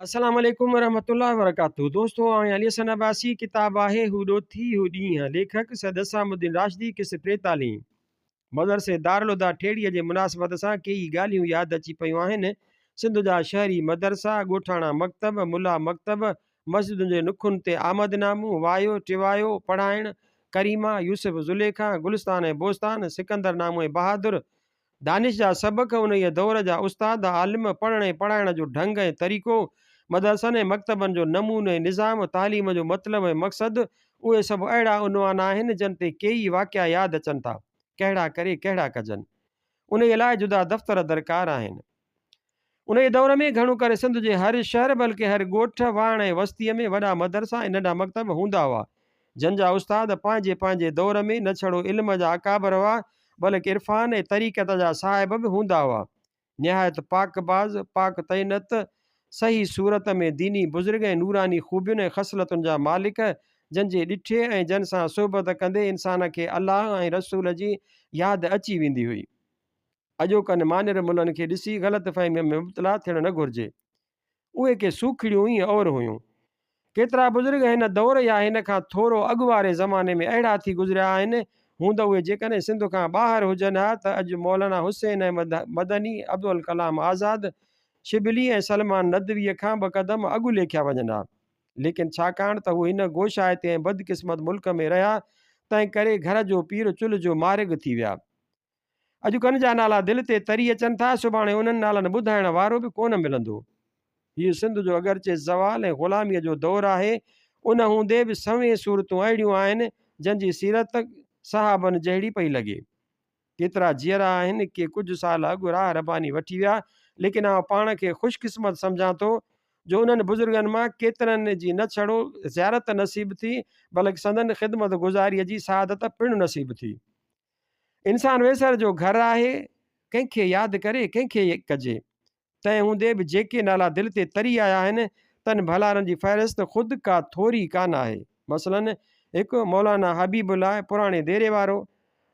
अस्सलाम वालेकुम वरहमतुल्लाहि वबरकातुहू। दोस्तों अली हसन अब्बासी किताब आहे हूॾो थी हू ॾींहुं। लेखक सैयद असामुद्दीन राशिदी क़िस्त 43। मदरसे दारुल हुदा ठेड़ीअ जे मुनासिबत सां कई ॻाल्हियूं यादि अची पियूं आहिनि। सिंध जा शहरी मदरसा, ॻोठाणा मकतब, मुला मकतब, मस्जिदुनि जे नुखुनि ते आमदनामूं, वायो टिवायो पढ़ाइण, करीमा, यूसुफ ज़ुलेखा, गुलिस्तान ऐं बोस्तान, सिकंदर नामो ऐं बहादुर, दानिश जा सबक, उन दौर जा उस्ताद आलिम, पढ़ण ऐं पढ़ाइण जो ढंग ऐं तरीक़ो, मदरसनि ऐं मकतबनि जो नमूनो ऐं निज़ाम, तालीम जो मतिलबु ऐं मक़सदु, उहे सभु अहिड़ा उनवान आहिनि जिन ते कई वाक़िया यादि अचनि था। कहिड़ा करे कहिड़ा कजनि, उन लाइ जुदा दफ़्तर दरकार आहिनि। उन दौर में घणो करे सिंध जे हर शहर बल्कि हर ॻोठ, वाण ऐं वस्तीअ में वॾा मदरसा ऐं नंढा मकतब हूंदा हुआ, जंहिंजा उस्ताद पंहिंजे पंहिंजे दौर में न छड़ो इल्म जा अकाबर हुआ बल्कि इरफ़ान ऐं तरीक़त जा साहिब बि हूंदा हुआ। निहायत पाकबाज़, पाक तैनत, सही सूरत में दीनी बुज़ुर्ग ऐं नूरानी ख़ूबियुनि ऐं ख़सलतुनि जा मालिक, जंहिंजे ॾिठे ऐं जन सां सोबत कंदे इंसान खे अलाह ऐं रसूल जी यादि अची वेंदी हुई। अॼोकनि मानिर मुल्हनि खे ॾिसी ग़लति फ़हमीअ में मुब्तला थियणु न घुरिजे। उहे के सूखड़ियूं ई और हुयूं। केतिरा बुज़ुर्ग हिन दौर या हिन खां थोरो अॻु वारे ज़माने में अहिड़ा थी गुज़रिया आहिनि, हूंदा उहे जेकॾहिं सिंध खां ॿाहिरि हुजनि हा त अॼु मौलाना हुसैन अहमद मदनी, अब्दुल कलाम आज़ाद, शिबली ऐं सलमान नदवीअ खां ॿ क़दम अॻु लेखिया वञनि हा। लेकिन छाकाणि त उहे हिन गोशाइते ऐं बदकिस्मत मुल्क में रहिया, तंहिं करे घर जो पीर चुल्ह जो मारिग थी विया। अॼु कनि जा नाला दिलि ते तरी अचनि था, सुभाणे उन्हनि नालनि ॿुधाइण वारो बि कोन मिलंदो। हीअ सिंध जो अगरचे ज़वाल ऐं ग़ुलामीअ जो दौरु आहे, उन हूंदे बि सवें सूरतूं अहिड़ियूं आहिनि जंहिंजी सीरत सहाबनि जहिड़ी पई लॻे। केतिरा जीअरा आहिनि के कुझु साल अॻु राह रबानी वठी विया, लेकिन आउं पाण खे ख़ुशकिस्मत सम्झां थो जो उन्हनि बुज़ुर्गनि मां केतिरनि जी न छड़ो ज़ियारत नसीब थी बल्कि संदन ख़िदमत गुज़ारीअ जी सआदत पिणु नसीब थी। इंसान वेसर जो घर आहे, कंहिंखे यादि करे कंहिंखे कजे। तंहिं हूंदे बि जेके नाला दिलि ते तरी आया आहिनि तन भलारनि जी फ़हिरिस्त ख़ुदि का थोरी कान आहे। मसलन हिकु मौलाना हबीबुल्लाह पुराणे देरे वारो,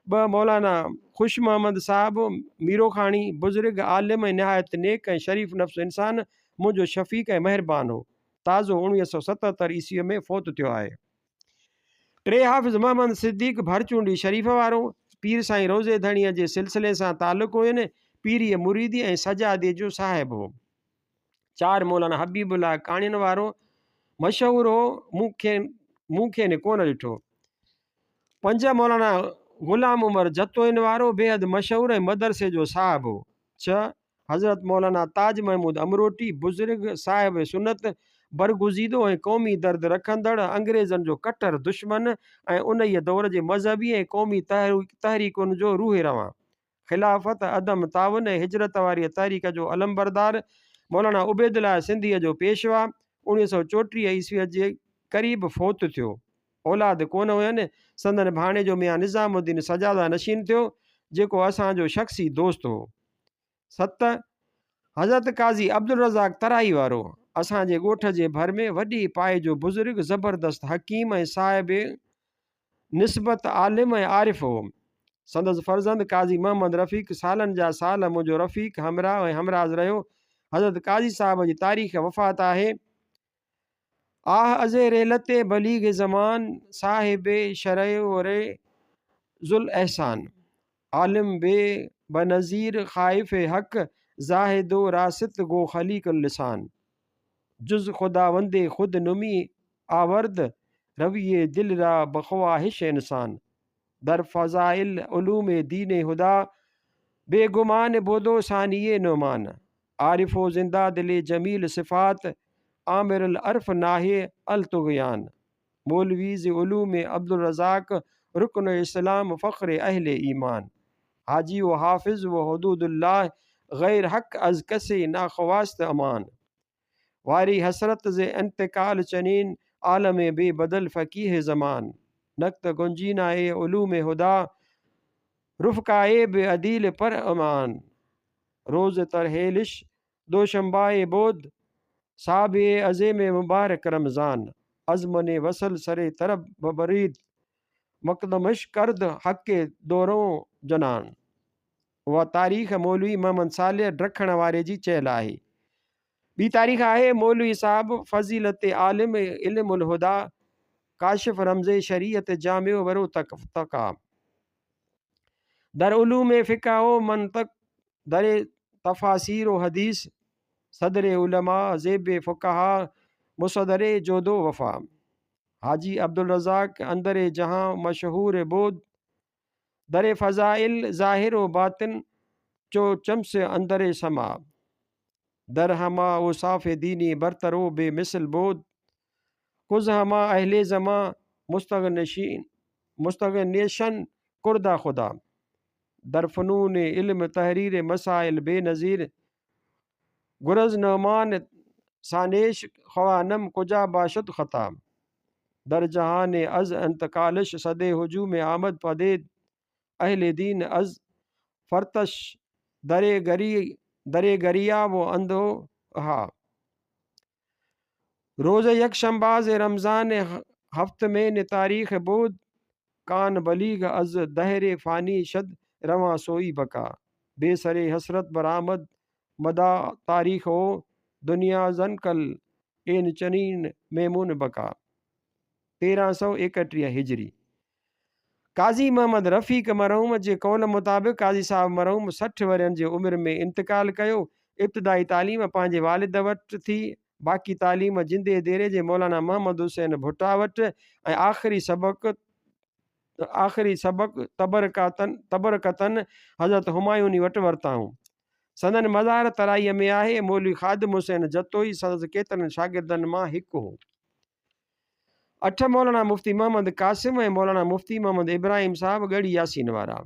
ॿ मौलाना ख़ुश मोहम्मद साहिबु मीरोखाणी, बुज़ुर्ग आलिम ऐं निहायत नेक ऐं शरीफ़ नफ़्स इंसान, मुंहिंजो शफ़ीक़ ऐं महिरबान हो, ताज़ो 1977 ईस्वीअ में फ़ौत थियो आहे। टे हाफ़िज़ मोहम्मद सिद्दीक़ भरचूंडी शरीफ़ वारो, पीर साईं रोज़े धणीअ जे सिलसिले सां तालुक़ हुयनि, पीरीअ मुरीदी ऐं सजादे जो साहिब हो। चार मौलाना हबीबुल्लाह काणियुनि वारो, मशहूरु हो, मूंखे ने कोन ॾिठो। पंज मौलाना ग़ुलाम उमर जतोइन वारो, बेहद मशहूरु ऐं मदरसे जो साहिब हो। छह हज़रत मौलाना ताज महमूद अमरोटी, बुज़ुर्ग साहिब सुन्नत, बरगुज़ीदो ऐं क़ौमी दर्द रखंदड़, अंग्रेज़नि जो कट्टर दुश्मन ऐं उन दौर जे मज़हबी ऐं क़ौमी तहरीकुनि जो रूहे रवां। ख़िलाफ़त, अदम तावन ऐं हिजरत वारी तहरीक जो अलमबरदार, मौलाना उबैदुल्लाह सिंधीअ जो पेशवा, 1934 ईस्वीअ जे क़रीब फ़ौत थियो। औलाद कोन हुयनि। संदन भाणे जो मियां निज़ामुद्दीन सजादा नशीन थियो, जेको असांजो शख़्सी दोस्त हो। सत हज़रत काज़ी अब्दुल रज़ाक तराई वारो, असांजे ॻोठ जे भर में वॾी पाए जो बुज़ुर्ग, ज़बरदस्त हकीम ऐं साहिब निस्बत आलिम ऐं आरिफ़ हो। संदसि फ़र्ज़ंद काज़ी मोहम्मद रफ़ीक़ सालनि जा साल मुंहिंजो रफ़ीक़ हमरा ऐं हमराज़ रहियो। हज़रत काज़ी साहिब जी तारीख़ वफ़ात आहे। आह अज़े रेलते बलीग ज़मान, साहिबे शरय रे ज़ुल एहसान, आलिम बे बनज़ीर ख़ाइफ़ हक़, ज़ाहिदो रासित गो खलीक लिसान, जुज़ खुदा वंदे खुद नुमी आवर्द, रविये दिल रा बख्वाहिश इंसान, दर फ़ज़ाइल उलूम दीन हुदा, बेगुमान बोदो सानिये नुमान, आरिफो जिंदा दिले जमील सिफ़ात, आमिर अर्फ नाहे अल तुग़यान, मौलवीज़ उलूम अब्दुल रज़ाक, रुकन इस्लाम फ़ख्र अहले ईमान, हाजी व हाफिज़ व हुदूदुल्लाह, गैर हक़ अज़ कसे नाखवास्त अमान, वारी हसरत जे इंतकाल चनीन, आलम बेबदल फ़कीह ज़मान, नक्त गुंजीना ए उलूम हुदा, रुफ़काए बे अदील पर अमान, रोज़ तरहेलिश दोशंबाए बोध, साबे अज़े में मुबारक रमज़ान, अज़मने वसल सरे तरब बबरीद, मकदमश करद हक़े दोरों जनान। उहा तारीख़ मौलवी मोहम्मद साले रखण वारे जी चयल आहे। ॿी तारीख़ आहे मौलवी साहब फ़ज़ीलत आलिम इल्मुल हुदा काशिफ़ रमज़े शरीयत जामियो वरो तका दर उलूम फ़िक़ा ओ मंतक दर तफ़ासीर व हदीस सदर उलमा ज़ेब फ़ुक़हा मुसदर जोदो वफ़ा हाजी अब्दुल रज़ाक अंदर जहां मशहूर बोध दर फ़ज़ाइल ज़ाहिर व बातिन चो चम्स अंदर समा दर हमा उसाफ़ दीनी बरतरो बेमिसल बोध कुज़ हमा अहले ज़मा मुस्तगनेशन कुर्दा खुदा दर फ़नून इल्म तहरीर मसाइल बेनज़ीर गुरज़ नमान सानेश ख़वानम कुजा बाशद ख़ता दर जहान अज़ अंतकालश सदे हुजूम आमद पदेद अहले दीन अज़ फरतश दरे गरिया वो अंधो हा रोज़ यकशंबाज रमज़ान हफ्त में न तारीख़ बोध कान बलीग अज़ दहर फ़ानी शद रवां सोई बका बेसरे हसरत बरामद मदा तारीख़ ओ दुनिया ज़नकल एन चनीन मेमून बका 1331 हिजरी। काज़ी मोहम्मद रफ़ीक मरहूम जे कौल मुताबिक़ काज़ी साहब मरहूम 60 वरनि जी उमिरि में इंतकाल कयो। इब्तिदाई तालीम पंहिंजे वालिद वटि थी, बाक़ी तालीम जिंदे देरे जे मौलाना मोहम्मद हुसैन भुट्टा वटि ऐं आख़िरी सबक़ तबरकतन हज़रत हुमायूनी वटि वरिताऊं। संदन मज़ार तराईअ में आहे। मौलवी ख़ादिम हुसैन जतोई संदसि केतिरनि शागिर्दनि मां हिकु हो। 8 मौलाना मुफ़्ती मोहम्मद कासिम ऐं मौलाना मुफ़्ती मोहम्मद इब्राहिम साहब ॻड़ी यासीन वारा।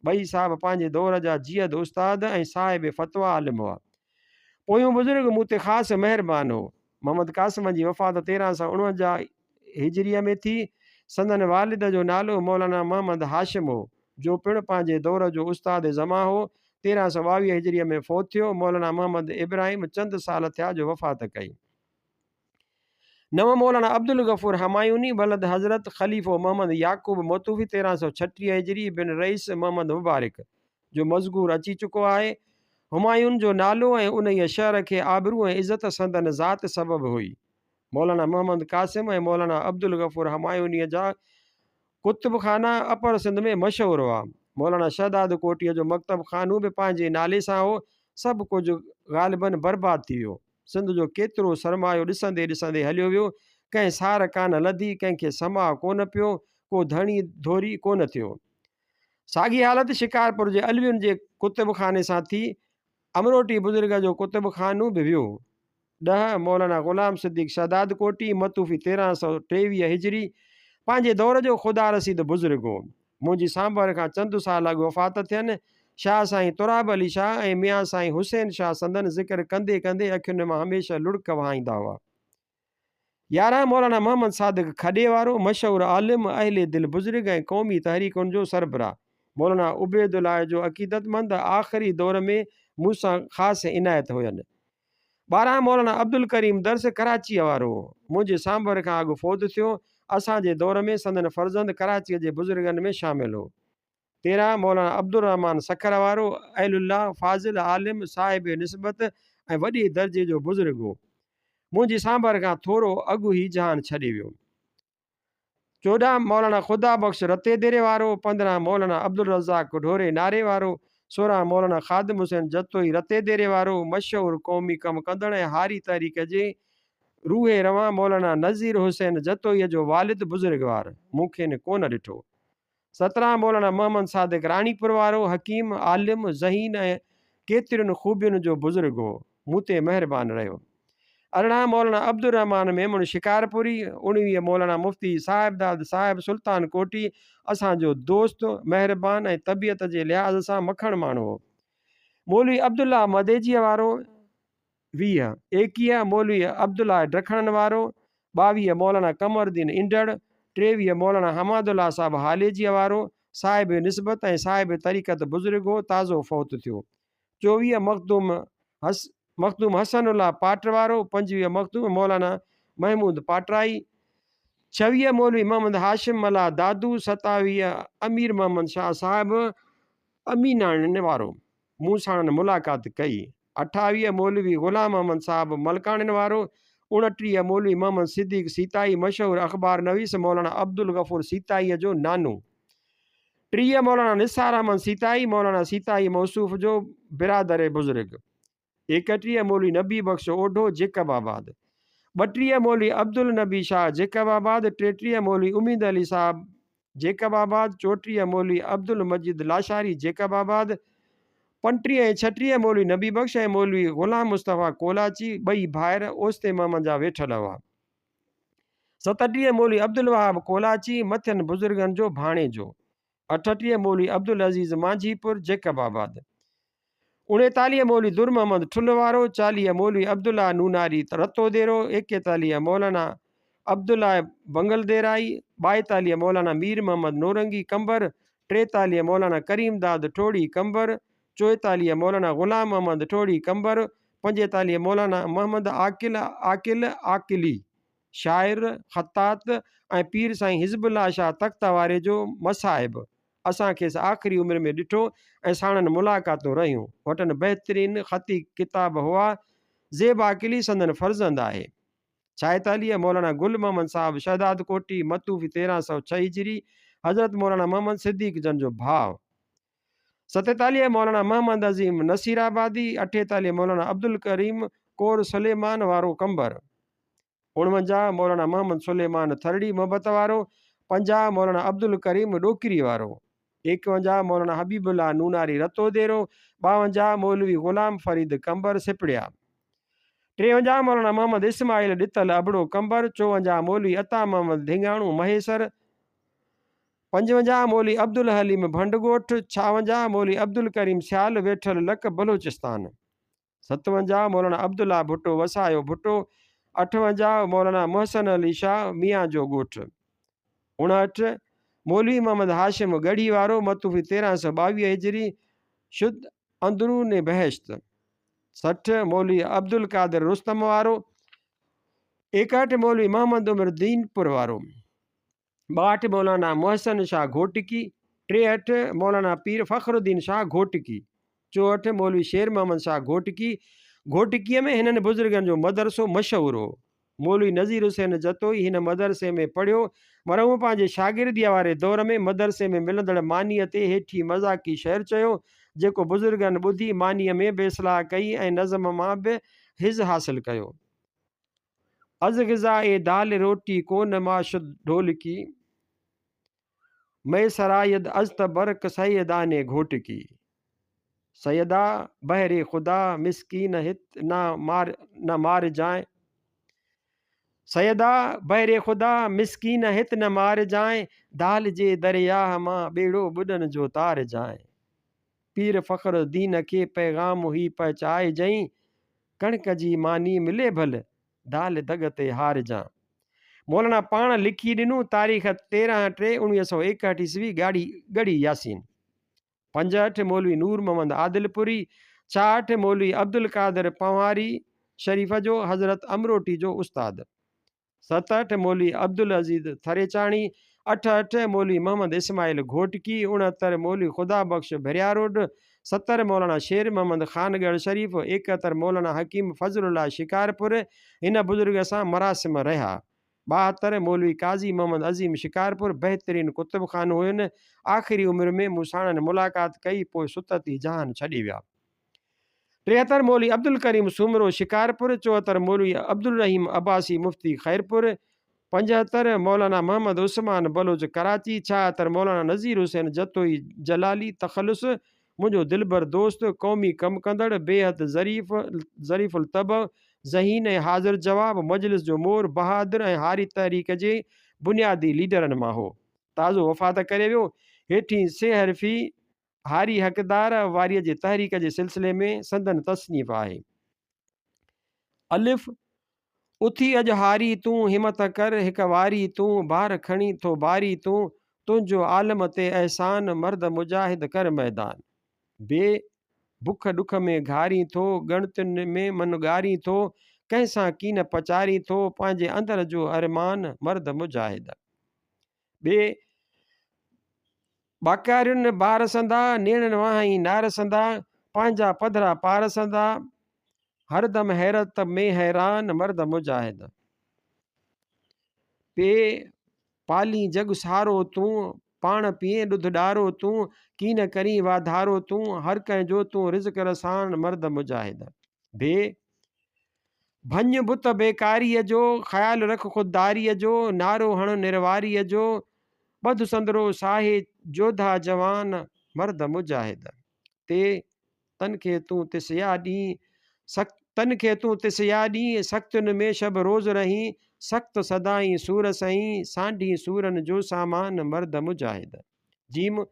ॿई साहब पंहिंजे दौर जा जियद उस्ताद ऐं साहिब फ़तवा आलिम हुआ। पोयूं बुज़ुर्ग मूं ते ख़ासि महिरबान हो। मोहम्मद कासिम जी वफ़ात 1349 हिजरीअ में थी। संदन वालिद जो नालो मौलाना मोहम्मद हाशिम हो, जो पिणु पंहिंजे दौर जो उस्ताद ज़मा हो। 1322 हिजरीअ में फ़ौत थियो। मौलाना मोहम्मद इब्राहिम चंद साल थिया जो वफ़ात कई। नव मौलाना अब्दुल गफ़ूर हमायूनी बलद हज़रत ख़लीफ़ो मोहम्मद याकूब मोतूफ़ी 1336 हिजरी बिन रईस मोहम्मद मुबारक जो मज़कूर अची चुको आहे। हुमायून जो नालो ऐं उन शहर खे आबरू ऐं इज़त संदन ज़ात सबबु हुई। मौलाना मोहम्मद कासिम ऐं मौलाना अब्दुल गफ़ूर हमायूनीअ जा कुतुब खाना अपर सिंध में मशहूरु हुआ। मौलाना शहदाद कोटीअ जो मकतब खानो बि पंहिंजे नाले सां हो। सभु कुझु ग़ालिबन बर्बादु थी वियो। सिंध जो केतिरो सरमायो ॾिसंदे ॾिसंदे हलियो वियो। कंहिं सार कान लधी, कंहिंखे समा कोन पियो, को धणी धोरी कोन थियो। साॻी हालत शिकारपुर जे अलवियुनि जे कुतुब खाने सां थी। अमरोटी बुज़ुर्ग जो कुतुब खानो बि वियो। 10 मौलाना ग़ुलाम सिद्दीक़ शहदाद कोटी मतूफ़ी 1323 हिजरी पंहिंजे दौर जो ख़ुदा रसीद बुज़ुर्ग हो। मुंहिंजी सांभर खां चंद साल अॻु वफ़ात थियनि। शाह साईं तुराब अली शाह ऐं मियां साईं हुसैन शाह संदन ज़िक्र कंदे कंदे अखियुनि मां हमेशह लुड़क वहाईंदा हुआ। 11 मौलाना मोहम्मद सादिक खॾे वारो मशहूरु आलिम अहले दिल बुज़ुर्ग ऐं क़ौमी तहरीकुनि जो सरबराह। मौलाना उबैदुल्लाह जो अक़ीदतमंद आख़िरी दौर में मूंसां ख़ासि इनायत हुयनि। 12 मौलाना अब्दुल करीम दर्स कराचीअ वारो मुंहिंजे सांभर खां अॻु फ़ौत थियो। असांजे दौर में संदन फ़र्ज़ंद कराचीअ जे बुज़ुर्गनि में शामिलु हो। 13 मौलाना अब्दुल रहमान सखर वारो अहलुल्लाह फ़ाज़िल आलिम साहिब निस्बत ऐं वॾे दर्जे जो बुज़ुर्ग हो। मुंहिंजी सांभर खां थोरो अॻु ई जहान छॾे वियो। 14 मौलाना ख़ुदा बख़्श रते देरे वारो। 15 मौलाना अब्दुल रज़ाक ढोरे नारे वारो। 16 मौलाना ख़ादिम हुसैन जतोई रते देरे वारो मशहूरु क़ौमी कमु कंदड़ ऐं हारी तहरीक जे रूहे रवां मौलाना नज़ीर हुसैन जतोईअ जो वालिद बुज़ुर्गवार मूंखे न कोन ॾिठो। 17 मौलाना मोहम्मद सादिक राणीपुर वारो हकीम आलिम ज़हीन ऐं केतिरियुनि ख़ूबियुनि जो बुज़ुर्ग हो, मूं ते महिरबान रहियो। 18 मौलाना अब्दुल रहमान मेमून शिकारपुरी। 19 मौलाना मुफ़्ती साहिबदाद साहिब सुल्तान कोटी असांजो दोस्त महिरबान ऐं तबियत जे लिहाज़ सां मखण माण्हू हो। मौलवी अब्दुल्ला मदेजीअ वारो 20। 21 मौलवी अब्दुल्ला ॾखणनि वारो। 22 मौलाना कमरदीन इंडड़। 23 मौलाना हमादुल्ला साहब हालेजीअ वारो साहिब निस्बत ऐं साहिब तरीक़त बुज़ुर्ग हो, ताज़ो फ़ौत थियो। 24 मखदूम हसनुल्ला पाट वारो। 25 मखदूम मौलाना महमूद पाटराई। 26 मौलवी मोहम्मद हाशिम मल्ला दादू। 27 अमीर मोहम्मद शाह साहिब अमीनान वारो मूं सां मुलाक़ात कई। 28 मौलवी ग़ुलाम अहमद साहब मलकाणनि वारो। 29 मौलवी मोहम्मद सिद्दीक़ सीताई मशहूर अख़बार नवीस मौलाना अब्दुल गफ़ूर सीताई जो नानो। 30 मौलाना निसार अहमद सीताई मौलाना सीताई मौसूफ़ जो बिरादर बुज़ुर्ग। 31 मौलवी नबी बख्श ओढो जेकबाबाद। 32 मौलवी अब्दुल नबी शाह जेकबाबाद। 33 मौलवी उम्मीद अली साहब जेकबाबाद। 34 मौलवी अब्दुल मजीद लाशारी जेकबाबाद। 35 ऐं 36 मौलवी नबी बख्श ऐं मौलवी ग़ुलाम मुस्तफ़ा कोलाची ॿई भाइर ओस्ते मोहम्मद जा वेठल हुआ। 37 मौलवी अब्दुल वहाब कोलाची मथियन बुज़ुर्गनि जो भाणेजो। 38 मौलवी अब्दुल अज़ीज़ मांझीपुर जेकबाबाद। 39 मौलवी दुर मोहम्मद ठुल वारो। 40 मौलवी अब्दुल्ला नूनारी रतोदेरो। 41 मौलाना अब्दुल्ला बंगलदेराई। 42 मौलाना मीर मोहम्मद नौरंगी कंबर। 43 मौलाना करीम दाद ठोड़ी कंबर। 44 मौलाना ग़ुलाम मोहम्मद ठोड़ी कंबर। 45 मौलाना मोहम्मद आकिल आकिली शाइर ख़त्तात ऐं पीर साईं हिज़बुल्ला शाह तख़्त वारे जो मसाहिब। असां खेसि आख़िरी उमिरि में ॾिठो ऐं साणनि मुलाक़ातूं रहियूं। वटनि बहितरीन ख़ती किताब हुआ। ज़ेब आकिली संदन फ़र्ज़ंद आहे। 46 मौलाना गुल मोहम्मद साहब शहदाद कोटी मतूफ़ी 1306 हिजरी हज़रत मौलाना मोहम्मद सिद्दीक़ जन जो भाउ। 47 मौलाना मोहम्मद अज़ीम नसीराबादी। 48 मौलाना अब्दुल करीम कोर सुलेमान वारो कंबर। 49 मौलाना मोहम्मद सुलेमान थरड़ी मोहब्बत वारो। 50 मौलाना अब्दुल करीम डोकरी वारो। 51 मौलाना हबीबुल्ला नूनारी रतोदेरो। 52 मौलवी ग़ुलाम फरीद कंबर सिपड़िया। 53 मौलाना मोहम्मद इस्माइल ॾितल अबड़ो कंबर। 54 मौलवी अता मोहम्मद धिंगाणू महेसर। 55 मौलवी अब्दुल हलीम भंडगोठ। 56 मौलवी अब्दुल करीम सियाल वेठल लक बलोचिस्तान। 57 मौलाना अब्दुल्ला भुट्टो वसायो भुट्टो। 58 मौलाना मोहसन अली शाह मियाँ जो ॻोठ। 59 मौलवी मोहम्मद हाशिम गढ़ी वारो मतूफ़ी 1322 हिजरी शुद्ध अंदरून बहश्त। 60 मौलवी अब्दुल कादिर रुस्तम वारो। 61 मौलवी मोहम्मद उमर दीनपुर वारो। 62 मौलाना मोहसन शाह घोटकी। 63 मौलाना पीर फ़खरुद्दीन शाह घोटकी। 64 मौलवी शेर मोहम्मद शाह घोटकी। घोटकीअ में हिननि बुज़ुर्गनि जो मदरसो मशहूरु हो। मौलवी नज़ीर हुसैन जतोई हिन मदरसे में पढ़ियो। मरहू पंहिंजे शागिर्दीअ वारे दौर में मदरसे में मिलंदड़ मानीअ ते हेठी मज़ाकी शहर चयो, जेको बुज़ुर्गनि ॿुधी मानीअ में बि इस्लाह कई ऐं नज़म मां बि हिज़ हासिल कयो। अज़ ग़िज़ा ए दाल रोटी कोन माशुद ढोलकी मैं सरायद अज तबरक सैयदाने घोटकी। सैयदा बहरे खुदा मिस्कीन हित न मार जाए। सैयदा बहरे खुदा मिस्कीन हित न मार जाए। दाल जे दरियाह मां बेड़ो ॿुॾनि जो तार जाए। पीर फ़ख्र दीन खे पैगाम ही पहुचाए जई। कणक जी मानी मिले भल दाल दग ते हार जा। मौलाना पाण लिखी ॾिनूं तारीख़ 13/3/1961 ईस्वी गढ़ी यासीन। 65 मौलवी नूर मोहम्मद आदिलपुरी। 66 मौलवी अब्दुल कादिर पंवारी शरीफ़ जो हज़रत अमरोटी जो उस्ताद। 67 मौलवी अब्दुल अज़ीज़ थरेचाणी। 68 मौलवी मोहम्मद इस्माइल घोटकी। 69 मौलवी खुदा बख्श भरिया रोड। 70 मौलाना शेर मोहम्मद खानगढ़ शरीफ़। 71 मौलाना हकीम फ़ज़लुल्लाह शिकारपुर हिन बुज़ुर्ग सां मरासिम रहिया। 72 मौलवी काज़ी मोहम्मद अज़ीम शिकारपुर बहितरीन कुतुब खान हुयनि। आख़िरी उमिरि में मूं साणनि मुलाक़ात कई पोइ सुतती जहान छॾी विया। 73 मौलवी अब्दुल करीम सूमरो शिकारपुर। 74 मौलवी अब्दुल रहीम अब्बासी मुफ्ती खैरपुर। 75 मौलाना मोहम्मद उस्मान बलोच कराची। 76 मौलाना नज़ीर हुसैन जतोई जलाली तखलुस मुंहिंजो दिलबर दोस्त क़ौमी कमु कंदड़ बेहद ज़रीफ़ुल तब ज़हीन ऐं हाज़िर जवाब मजलिस जो मोर बहादुर ऐं हारी तहरीक जे बुनियादी लीडरनि मां हो। ताज़ो वफ़ात करे वियो। हेठी सेहरफ़ी हारी हक़दार वारीअ जे तहरीक जे सिलसिले में संदन तसनीफ़ आहे। अलिफ़ उथी अॼु हारी तूं हिमत कर हिकु वारी तूं बार खणी थो बारी तूं तुंहिंजो आलम ते अहसान मर्द मुजाहिद कर मैदान। बे बुख ॾुख में घारी थो गणतियुनि में मन ॻारी थो कंहिंसां कीन पचारी थो पंहिंजे अंदर जो अरमान मर्द मुजाहिद। ॿिए बाकारियुनि बारसंदा नेणनि वाही नारसंदा पंहिंजा पधरा पारसंदा हरदम हैरत में हैरान मर्द मुजाहिद। पे पाली जग सारो तूं, पाण पीए ॾुध ॾारो तूं, की न करी वाधारो तूं, हर कंहिंजो तूं रिज़्क रसान मर्द मुजाहिद। बे भञ बुत बेकारीअ जो, ख़्यालु रख ख़ुददारीअ जो, नारो हण निर्वारीअ जो, ॿध संदरो साहे जोधा जवान मर्द मुजाहिद। ते तन खे तूं तिसया ॾींहुं सख़्त, तन खे तूं तिसया ॾींहुं सख़्तुनि में शब रोज़ रहीं, सख़्त सदाई सूर सहीं, सांढी सूरन जो सामान मर्द मुजाहिद। जीम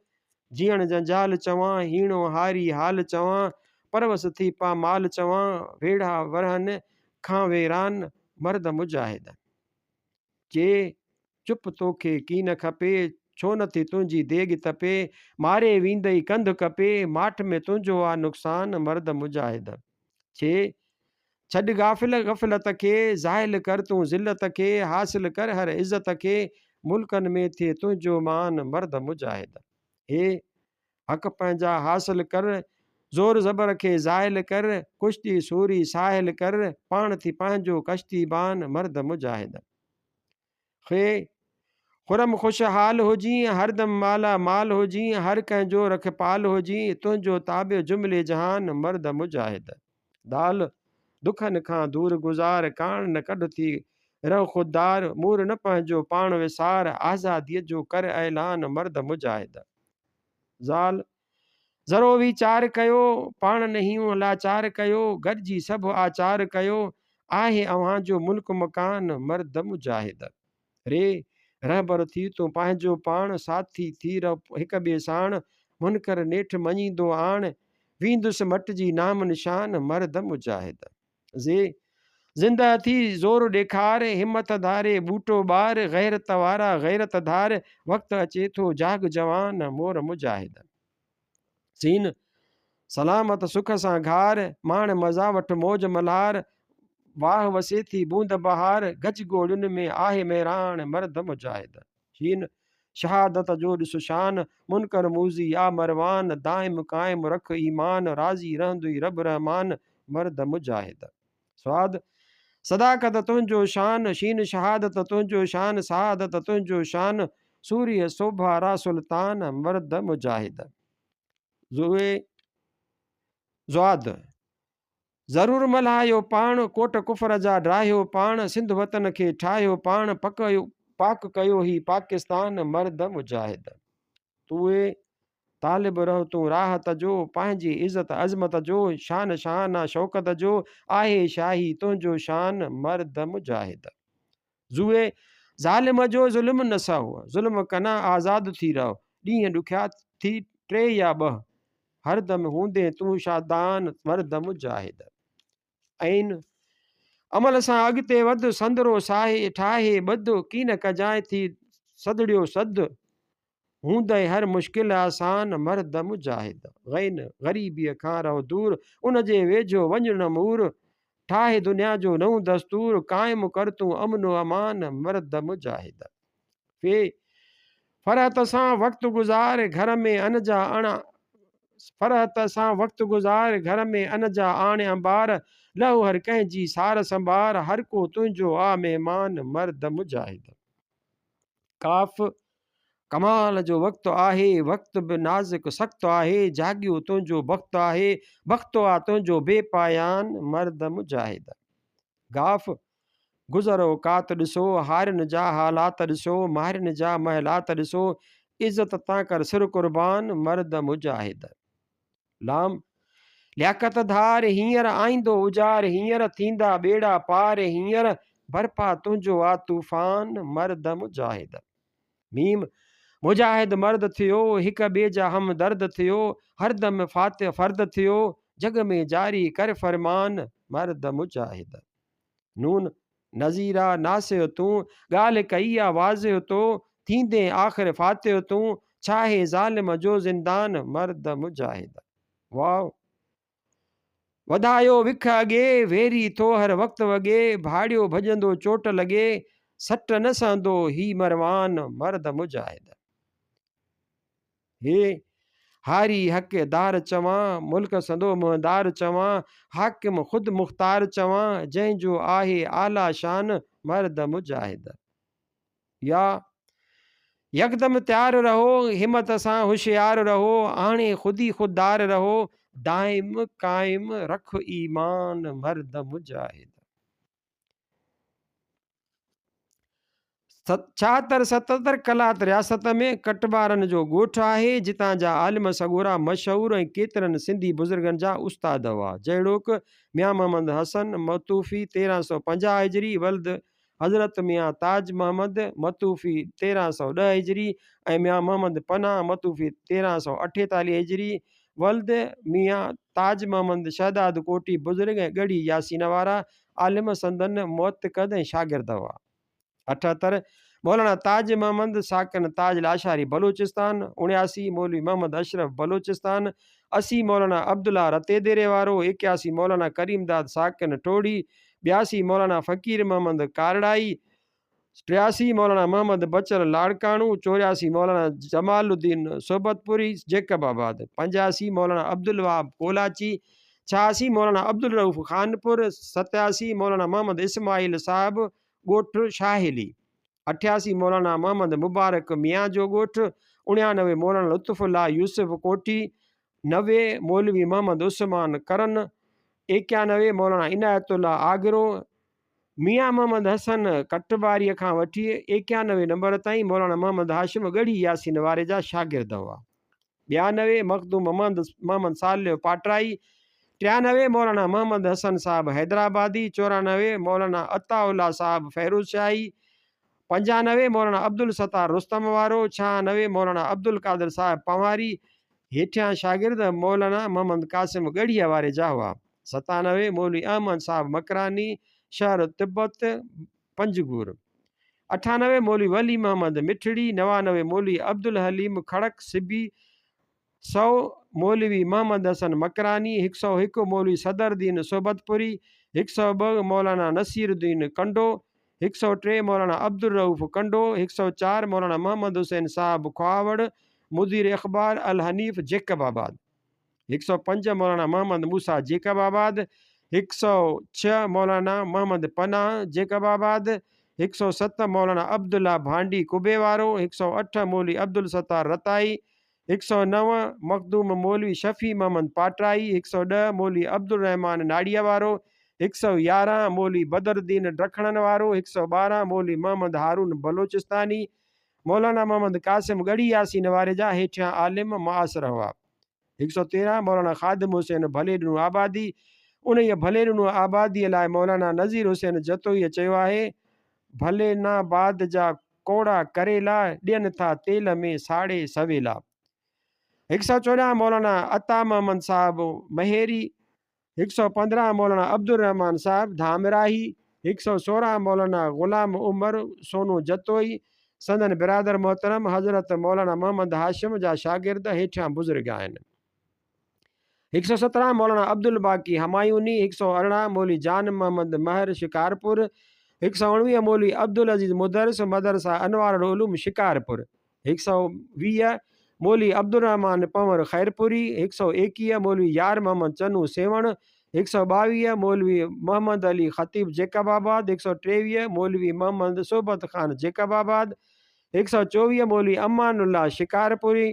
जीअण जंजाल चवां, हीणो हारी हाल चवां, परवस थी पा माल चवां, वेढ़ा वरहन खां वेरान मर्द मुजाहिद। जे चुप तोखे की न खपे, छो नथी तुंहिंजी देॻ तपे, मारे वींदई कंध कपे, माठ में तुंहिंजो आ नुक़सान मर्द मुजाहिद। छे छॾ गफ़लत खे, ज़ाहिल कर तूं ज़िलत खे, हासिल कर हर इज़त खे, मुल्कनि में थिए तुंहिंजो मान मर्द मुजाहिद। हे हक़ पंहिंजा हासिल कर, ज़ोर ज़बर खे ज़ाहिल कर, कुश्ती सूरी साहिल कर, पाण थी पंहिंजो कश्ती बान मर्द मुजाहिद। खे खुरम खुशहाल हुजी, हरदम माला माल हुजी, हर कंहिंजो रखपाल हुजी, तुंहिंजो ताबे जुमिले जहान मर्द मुजाहिद। दाल दुखनि खां दूर गुज़ार, कान न कढ थी रह ख़ुददार, मूर न पंहिंजो पाण विसार, आज़ादीअ जो कर ऐलान मर्द मुजाहिद। ज़ाल ज़रो वीचार कयो, पाण नहीं लाचार कयो, गॾिजी सभु आचार कयो, आहे अव्हां जो मुल्क मकान मर्द मुजाहिद। रे रहबर थी तूं पंहिंजो पाण, साथी थी रह हिक ॿिए साण, मुनकर नेठि मञींदो आण, वींदुसि मटिजी नाम निशान मर्द मुजाहिद। ज़े ज़िंदा थी ज़ोर ॾेखार, हिम्मत धारे बूटो ॿार, गैरत वारा गैरत धार, वक़्तु अचे थो जाग जवान मोर मुजाहिद। सीन सलामत सुख सां घार, माण मज़ा वठ मौज मल्हार, वाह वसे थी बूंद बहार, गज गोड़ियुनि में आहे मैरान मर्द मुजाहिद। शीन शहादत जो ॾिस शान, मुनकर मूज़ी या मरवान, दाइम क़ाइम रख ईमान, राज़ी रहंदुई रब रहमान मर्द मुजाहिद। स्वाद सदाकत तुंहिंजो शान, शीन शहादत तुंहिंजो शान, शहादत तुंहिंजो शान, सूर्य शोभा रा सुल्तान मर्द मुजाहिद। ज़ुए ज़्वाद ज़रूरु मल्हायो पाण, कोट कुफर जा ड्राहियो पाण, सिंध वतन खे ठाहियो पाण, पाक कयो ही पाकिस्तान मर्द मुजाहिद। तूए तालिब रहो तूं राहत जो, पंहिंजी इज़त अज़मत जो, शान शान शौकत जो, आहे शाही तुंहिंजो शान मर्द मुजाहिद। ज़ुए ज़ालिम जो ज़ुल्म न सहो, ज़ुल्म कना आज़ाद थी रहो, ॾींहं ॾुखिया थी टे या ॿ, हरदम हूंदे तूं शादान मर्द मुजाहिद। ऐं अमल सां अॻिते वध, संदरो साहे ठाहे ॿध, की न कजांइ थी सदड़ियो सद, हूंदई हर मुश्किल आसान मर्द मुजाहिद। गैन ग़रीबीअ खां रहो दूर, उन जे वेझो वञ न मूर, ठाहे दुनिया जो नओं दस्तूर, क़ाइम कर तूं अमन अमान मर्द मुजाहिद। फे फरहत सां वक़्तु गुज़ार, घर में अन जा अण, फरहत सां वक़्तु गुज़ार, घर में अन जा आणे अंबार, लहू हर कंहिंजी सार संभार, हर को तुंहिंजो आ महिमान मर्द मुजाहिद। काफ़ कमाल जो वक़्तु आहे, वक़्तु बि नाज़ुक सख़्तु आहे, जाॻियो तुंहिंजो वक़्तु आहे, वक़्तु आहे तुंहिंजो बेपायान मर्द मुजाहिद। गाफ़ गुज़र औकात ॾिसो, हारिन जा हालात ॾिसो, माहिरिन जा महलात ॾिसो, इज़त तां कर सिर क़ुर्बान मर्द मुजाहिद। लाम लियाकत धार, हींअर आईंदो उजार, हींअर थींदा ॿेड़ा पार, हींअर बरपा तुंहिंजो आ तूफ़ान मर्द मुजाहिद। मीम मुजाहिद मर्द थियो, हिक ॿिए जा हमदर्द थियो, हरदम फातिह फ़र्द थियो, जग में जारी कर फ़रमान मर्द मुजाहिद। नून नज़ीरा नासियो तूं, ॻाल्हि कई आ वाज़ियो तो, थींदे आख़िर फातिह तूं, छाहे ज़ालिम जो ज़िंदान मर्द मुजाहिद। वाह वधायो विख अॻे, वेरी थो हर वक़्तु वॻे, भाड़ियो भॼंदो चोट लॻे, सट न सहंदो ही मरवान मर्द मुजाहिद। हे हारी हक़दार चवां, मुल्क संदो मुहदार चवां, हाकिम ख़ुदि मुख़्तार चवां, जंहिंजो आहे आला शान मर्द मुजाहिद। या यकदम तैयार रहो, हिम्मत सां होशियार रहो, हाणे ख़ुदि ख़ुददार रहो, दाइम काइम रख ईमान मर्द मुजाहिद। 76-77 कलात रियासत में कटवारनि जो ॻोठु आहे, जितां जा आलिम सॻोरा मशहूरु ऐं केतिरनि सिंधी बुज़ुर्गनि जा उस्ताद हुआ, जहिड़ोक मियां मोहम्मद हसन मतूफ़ी 1350 हिजरी, वल्द हज़रत मियां ताज मोहम्मद मतूफ़ी 1310 हिजरी ऐं मियां मोहम्मद पनाह मतूफ़ी 1348 हिजरी, वल्द मियां ताज मोहम्मद शहदाद कोटी बुज़ुर्ग ऐं ॻढ़ी यासीन वारा आलिम संदन मुअत्तक़द ऐं शागिर्द हुआ। 78 मौलाना ताज मोहम्मद साकिन ताज लाशारी बलूचिस्तान। 79 मौलवी मोहम्मद अशरफ बलूचिस्तान। 80 मौलाना अब्दुल्ला रतेदेरे वारो। 81 मौलाना करीमदाद साकिन टोड़ी। 82 मौलाना फ़कीर मोहम्मद कारड़ाई। 83 मौलाना मोहम्मद बचर लाड़काणू। 84 मौलाना जमालुद्दीन सोबतपुरी जेकबाबाद। 85 मौलाना अब्दुल वहाब कोलाची। 86 मौलाना अब्दुल रऊफ़ खानपुर। 87 मौलाना मोहम्मद इस्माइल साहब ॻोठु शाहिली। 88 मौलाना मोहम्मद मुबारक मियाँ जो ॻोठु। 99 मौलाना लुत्फ़ुल्लाह यूसुफ कोठी। 90 मौलवी मोहम्मद उस्मान करन। 91 मौलाना इनायतुल्ला आगरो। मियाँ मोहम्मद हसन कटवारीअ खां वठी 91 नंबर ताईं मौलाना मोहम्मद हाशिम ॻढ़ी यासीन वारे जा शागिर्द हुआ। 92 मखदूम मोहम्मद सालिह पाटराई। 93 मौलाना मोहम्मद हसन साहब हैदराबादी। 94 मौलाना अताउल्ला साहब फ़ैरूज़ शाही। 95 मौलाना अब्दुल सत्तार रुस्तम वारो। 96 मौलाना अब्दुल कादिर साहब पंवारी। हेठियां शागिर्द मौलाना मोहम्मद कासिम ॻढ़ीअ वारे जा हुआ। 97 मौलवी अहमद साहब मकरानी शहर तिब्बत पंजगूर। 98 मौलवी वली मोहम्मद मिठड़ी। 99 मौलवी अब्दुल हलीम खड़क सिबी। 100 मौलवी मोहम्मद हसन मकरानी। 101 मौलवी सदरदीन सोबतपुरी। 102 मौलाना नसीरुद्दीन कंडो। 103 मौलाना अब्दुल रऊफ़ कंडो। 104 मौलाना मोहम्मद हुसैन साहब ख्वावड़ मुदीर अखबार अल हनीफ जेकबाबाद। 105 मौलाना मोहम्मद मूसा जेकबाबाद। 106 मौलाना मोहम्मद पनाह जेकबाबाद। 107 मौलाना अब्दुल्ला भांडी कुबे वारो। 108 मौलवी अब्दुल सत्तार रताई। 109 मखदूम मौलवी शफ़ी मोहम्मद पाटराई। 110 मौलवी अब्दुल रहमान नाड़िया वारो। 111 मौलवी बदरुद्दीन ड्रखणन वारो। 112 मौलवी मोहम्मद हारून बलोचिस्तानी। मौलाना मोहम्मद कासिम ॻढ़ी यासीन वारे जा हेठियां आलिम मुआसिर हुआ। 113 मौलाना ख़ादिम हुसैन भलेॾिणो आबादी। उन भलेॾिणो आबादीअ लाइ मौलाना नज़ीर हुसैन जतोईअ चयो आहे, भलेनाबाद जा कोड़ा करेला ॾियनि था तेल में साड़े सवेला। 114 मौलाना अता मोहम्मद साहब महेरी। 115 मौलाना अब्दुल रहमान साहब धामराही। 116 मौलाना ग़ुलाम उमर सोनू जतोई। संदन बिरादर मोहतरम हज़रत मौलाना मोहम्मद हाशिम जा शागिर्द हेठियां बुज़ुर्ग आहिनि। 117 मौलाना अब्दुल बाकी हमायूनी। 118 मौलवी जान मोहम्मद महर शिकारपुर। 119 मौलवी अब्दुल अज़ीज़ मुदरस मदरसा अनवार उलूम शिकारपुर। 120 मौलवी अब्दुल रहमान पंवर खैरपुरी। 121 मौलवी यार मोहम्मद चनू सेवण। 122 मौलवी मोहम्मद अली ख़तीब जेकबाबाद। 123 मौलवी मोहम्मद सोबत ख़ान जेकबाबाद। 124 मौलवी अमानुल्ला शिकारपुरी।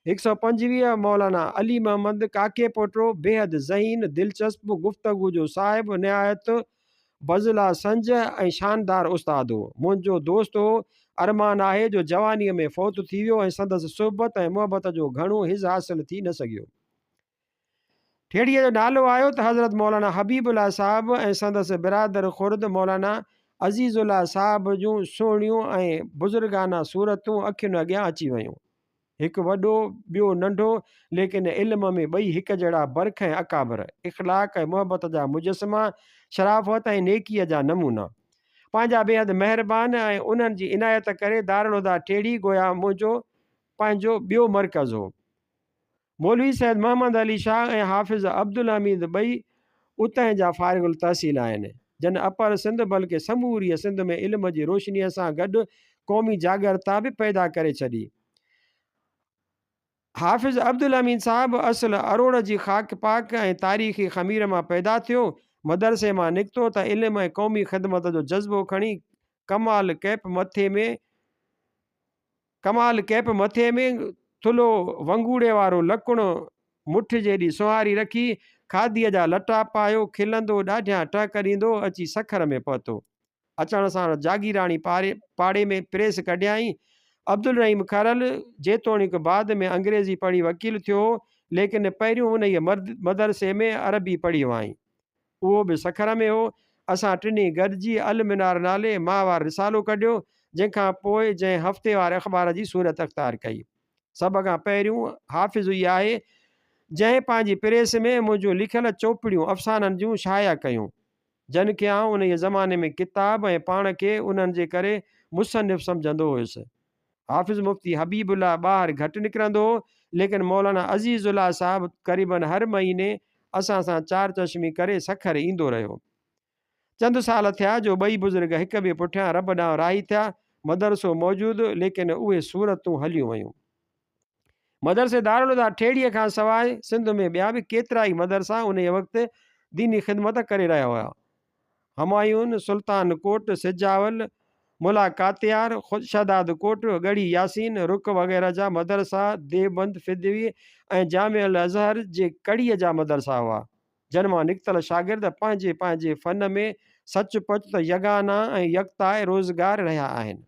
125 मौलाना अली मोहम्मद काके पोटरो बेहद ज़हीन दिलचस्प गुफ्तगू जो साहिब निहायत बज़ला संज ऐं शानदार उस्ताद हो। मुंहिंजो दोस्त हो। अरमान आहे जो जवानीअ में फ़ौत थी वियो ऐं संदसि सोबत ऐं मुहबत जो घणो हिज़ हासिल थी न सघियो। ठेड़ीअ जो नालो आयो त हज़रत मौलाना हबीबुल्ला साहब ऐं संदसि बिरादर खुर्द मौलाना अज़ीज़ुल्ला साहब जूं सुहिणियूं ऐं बुज़ुर्गाना सूरतूं अखियुनि अॻियां अची वियूं। हिकु वॾो ॿियो नंढो, लेकिन इल्म में ॿई हिकु जहिड़ा बरख ऐं अकाबर, इख़लाक़ ऐं मुहबत जा मुजस्समा, शराफ़त ऐं नेकीअ जा नमूना। पंहिंजा बेहदि महिरबानी ऐं उन्हनि जी इनायत करे दारुल हुदा ठेड़ी गोया मुंहिंजो पंहिंजो ॿियो मर्कज़ हो। मौलवी सैद मोहम्मद अली शाह ऐं हाफ़िज़ अब्दुल हमीद ॿई उतां जा फ़ारिग़ुल तहसील आहिनि, जन अपर सिंध बल्कि समूरी सिंध में इल्म जी रोशनीअ सां गॾु क़ौमी जागरता बि पैदा करे छॾी। हाफ़िज़ अब्दुल अमीन साहब असुल अरोड़ जी ख़ाक पाक ऐं तारीख़ी ख़मीर मां पैदा थियो। मदरसे मां निकितो त इल्म ऐं क़ौमी ख़िदमत जो जज़्बो खणी कमाल कैप मथे में कमाल कैप मथे में थुल्हो वंगूड़े वारो लकुणु मुठ जेॾी सुंहारी रखी, खादीअ जा लटा पायो, खिलंदो ॾाढियां टहकरींदो अची सखर में पहुतो। अचण सां जागीराणी पाड़े में प्रेस कढियाईं। अब्दुल रहीम खरल जेतोणीकि बाद में अंग्रेज़ी पढ़ी वकील थियो, लेकिन पहिरियों उन मदरसे में अरबी पढ़ी हुआईं। उहो बि सखर में हो। असां टिनी गॾिजी अल मीनार नाले माहवार रिसालो कढियो, जंहिंखां पोइ जंहिं हफ़्तेवार अख़बार जी सूरत अख़्तियार कई। सभ खां पहिरियों हाफ़िज़ ई आहे जंहिं पंहिंजी प्रेस में मुंहिंजूं लिखियल चोपड़ियूं अफ़साननि जूं शाया कयूं, जन खे आउं उन ज़माने में किताब ऐं पाण खे उन्हनि जे करे मुसनिफ़ सम्झंदो हुयुसि। हाफ़िज़ मुफ़्ती हबीबुल्लाह ॿाहिरि घटि निकिरंदो हो, लेकिन मौलाना अज़ीज़ुल्लाह साहिबु क़रीबन हर महीने असां सां चार चश्मी करे सखर ईंदो रहियो। चंद साल थिया जो ॿई बुज़ुर्ग हिक ॿिए पुठियां रब ॾांहुं राही थिया। मदरसो मौजूदु, लेकिन उहे सूरतूं हलियूं वयूं। मदरसे दारुल ठेड़ीअ खां सवाइ सिंध में ॿिया बि केतिरा ई मदरसा उन वक़्तु दीनी ख़िदमत करे रहिया हुआ। हमायून, सुल्तान कोट, सिजावल, मुला कातियार, शहदाद कोट, गढ़ी यासीन, रुख वग़ैरह जा मदरसा, देवबंद, फिदवी ऐं जामिअल अज़हर जे कड़ीअ जा मदरसा हुआ, जन मां निकितल शागिर्द पंहिंजे पंहिंजे फ़न में सचपच त यगाना ऐं यकता रोज़गार रहिया आहिनि।